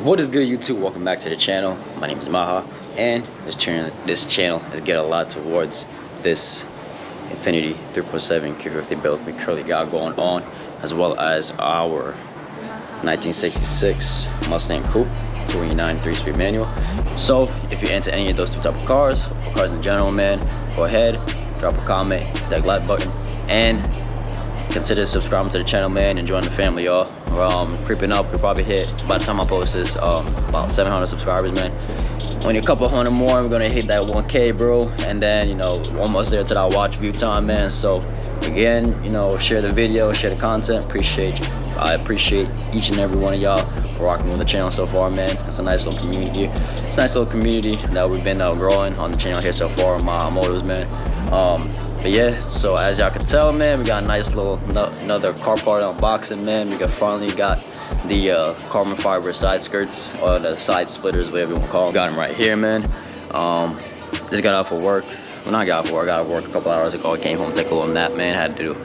What is good, YouTube? Welcome back to the channel. My name is Maha, and this channel is getting a lot towards this Infinity 3.7 Q50 build we currently got going on, as well as our 1966 Mustang Coupe 289 3-speed manual. So if you're into any of those two type of cars, or cars in general, man, go ahead, drop a comment, hit that like button, and consider subscribing to the channel, man, and join the family, y'all. We're creeping up. We'll probably hit, by the time I post this, about 700 subscribers, man. Only a couple hundred more, we're gonna hit that 1K, bro. And then, you know, almost there to that watch view time, man. So again, you know, share the video, share the content. I appreciate each and every one of y'all for rocking with the channel so far, man. It's a nice little community here. It's a nice little community that we've been growing on the channel here so far, my motives, man. But yeah, so as y'all can tell, man, we got a nice little another car part unboxing, man. We finally got the carbon fiber side skirts, or the side splitters, whatever you want to call them. Got them right here, man. Just got out for work. Well, not got out for work. I got out of work a couple hours ago. I came home, take a little nap, man. Had to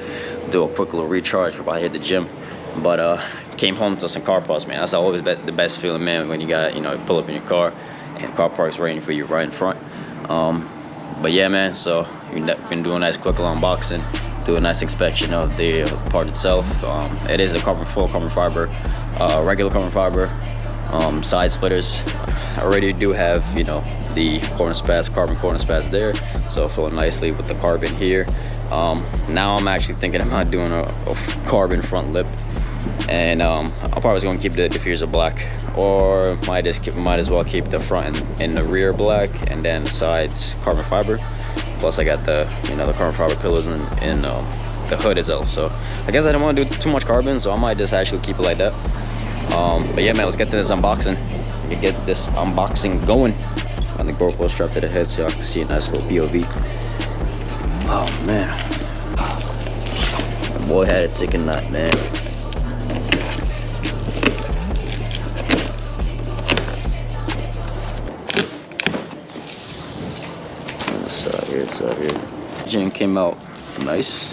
do a quick little recharge before I hit the gym. But came home to some car parts, man. That's always the best feeling, man, when you got, you know, pull up in your car and the car park's waiting for you right in front. But yeah, man, so we've been doing a nice quick little unboxing, do a nice inspection of the part itself. It is a full carbon fiber, regular carbon fiber, side splitters. I already do have, you know, the carbon corner spats there, so flowing nicely with the carbon here. Now I'm actually thinking about doing a carbon front lip, and I'm probably going to keep the diffuser black, or might as well keep the front and the rear black, and then the sides carbon fiber. Plus I got the, you know, the carbon fiber pillars in the hood itself. So I guess I don't want to do too much carbon, so I might just actually keep it like that. But yeah, man, let's get to this unboxing. We get this unboxing going. I think GoPro strapped to the head so y'all can see a nice little POV. Oh man, the boy had a chicken nut, man. Side here. Engine came out nice.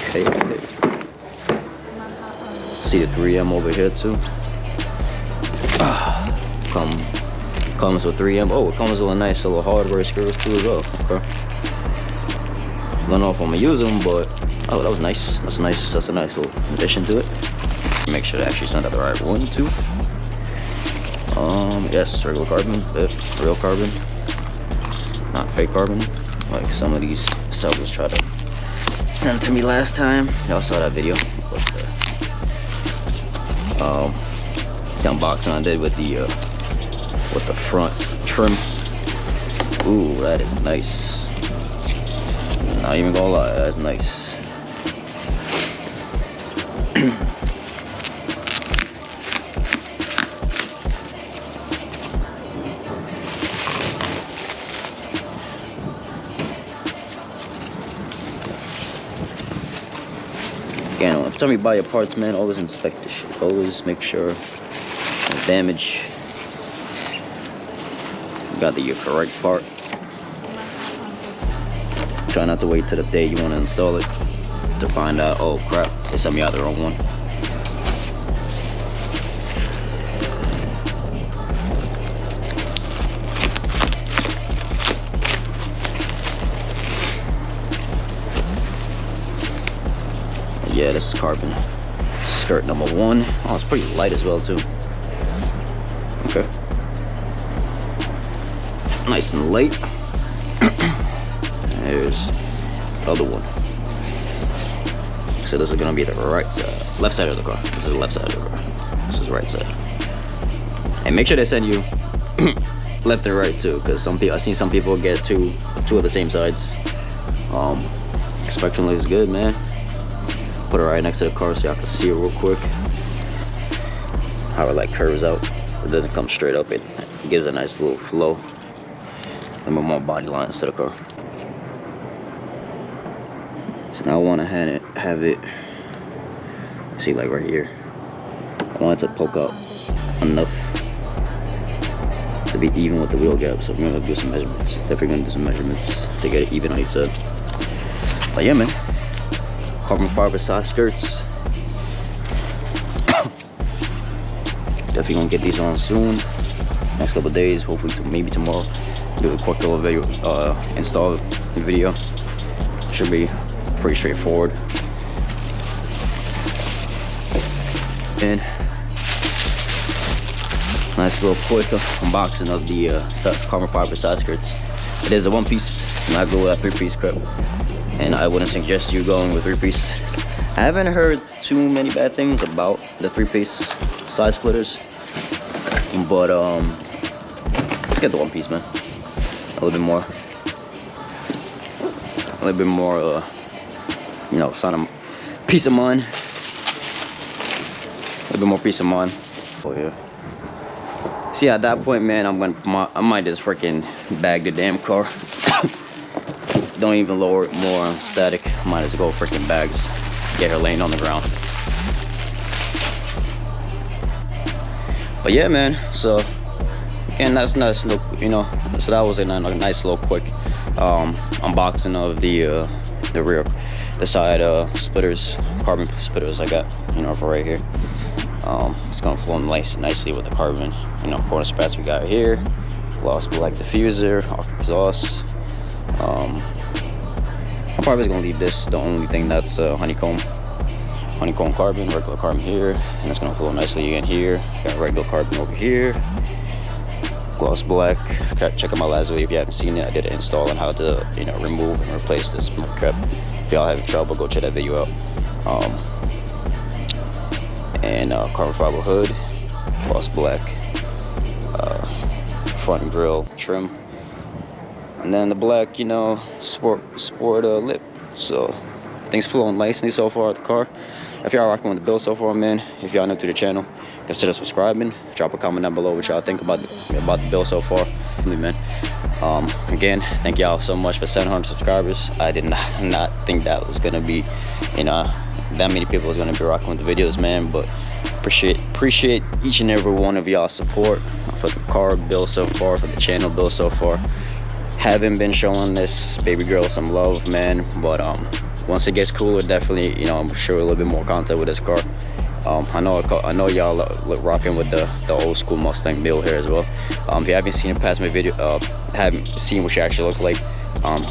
Okay. See the 3M over here too. Comes with 3M. Oh, it comes with a nice little hardware screws too as well. Okay. Don't know if I'm gonna use them, but oh, that was nice. That's nice. That's a nice little addition to it. Make sure to actually send out the right one too. Yes, regular carbon, real carbon, not fake carbon, like some of these sellers try to send to me last time. Y'all saw that video. But, the unboxing I did with the front trim. Ooh, that is nice. Not even gonna lie, that's nice. Again, every time you buy your parts, man, always inspect the shit. Always make sure no damage. You got the correct part. Try not to wait till the day you want to install it to find out, oh crap, they sent me out the wrong one. Yeah, this is carbon skirt number 1. Oh, it's pretty light as well too. Okay, nice and light. There's the other one. So this is gonna be the right side, left side of the car. This is the left side of the car. This is the right side. And make sure they send you left and right too, because I've seen some people get two of the same sides. Inspection looks good, man. Put it right next to the car so y'all can see it real quick. How it like curves out. It doesn't come straight up. It gives a nice little flow. And more body lines to the car. So now I want to have it. See, like right here. I want it to poke out enough to be even with the wheel gap. So I'm gonna do some measurements. Definitely gonna do some measurements to get it even on each side. But yeah, man. Carbon fiber side skirts. Definitely gonna get these on soon. Next couple days, hopefully maybe tomorrow. Do a quick little video install video. Should be pretty straightforward. And nice little quick unboxing of the carbon fiber side skirts. It is a one piece, not go with a 3-piece clip, and I wouldn't suggest you going with 3-piece. I haven't heard too many bad things about the 3-piece side splitters, but let's get the 1-piece, man. A little bit more, you know, sign of peace of mind. A little bit more peace of mind. Oh yeah. See, at that point, man, I might just freaking bag the damn car. Don't even lower it more on static. Might as well go freaking bags. Get her laying on the ground. But yeah, man. So, and that's nice, you know. So that was a nice little quick unboxing of the side splitters, carbon splitters I got, you know, for right here. It's gonna flow nicely with the carbon, you know, corner spats we got here. Gloss black diffuser, exhaust. I'm probably just gonna leave this the only thing that's honeycomb carbon, regular carbon here, and it's gonna flow nicely again here. Got regular carbon over here. Gloss black. Check out my last video if you haven't seen it. I did an install on how to, you know, remove and replace this cap. If y'all having trouble, go check that video out. And carbon fiber hood, gloss black, front grille trim, and then the black, you know, sport lip. So things flowing nicely so far with the car. If y'all rocking with the build so far, man, if y'all new to the channel, consider subscribing. Drop a comment down below what y'all think about the build so far, man. Again, thank y'all so much for 700 subscribers. I did not think that was gonna be, you know, that many people was gonna be rocking with the videos, man. But appreciate each and every one of y'all support for the car build so far, for the channel build so far. Haven't been showing this baby girl some love, man, but once it gets cooler, definitely, you know, I'm sure a little bit more content with this car. I know y'all rocking with the old school Mustang build here as well. If you haven't seen it past my video, haven't seen what she actually looks like,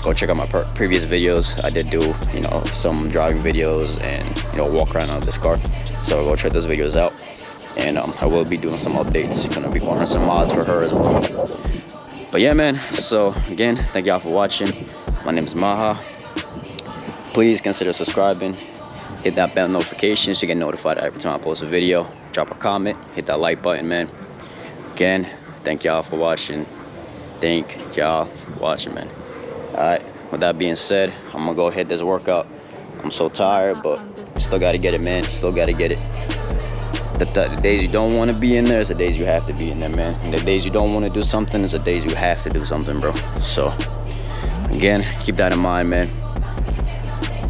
go check out my previous videos. I did do, you know, some driving videos and, you know, walk around on this car. So go check those videos out. And I will be doing some updates. Gonna be ordering some mods for her as well. But yeah, man. So again, thank y'all for watching. My name is Maha. Please consider subscribing. Hit that bell notification so you get notified every time I post a video. Drop a comment. Hit that like button, man. Again, thank y'all for watching. Thank y'all for watching, man. Alright, with that being said, I'm gonna go hit this workout. I'm so tired, but still gotta get it, man. Still gotta get it. The days you don't want to be in there is the days you have to be in there, man. And the days you don't want to do something is the days you have to do something, bro. So, again, keep that in mind, man.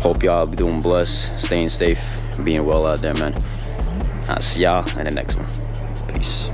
Hope y'all be doing blessed, staying safe, being well out there, man. I'll see y'all in the next one. Peace.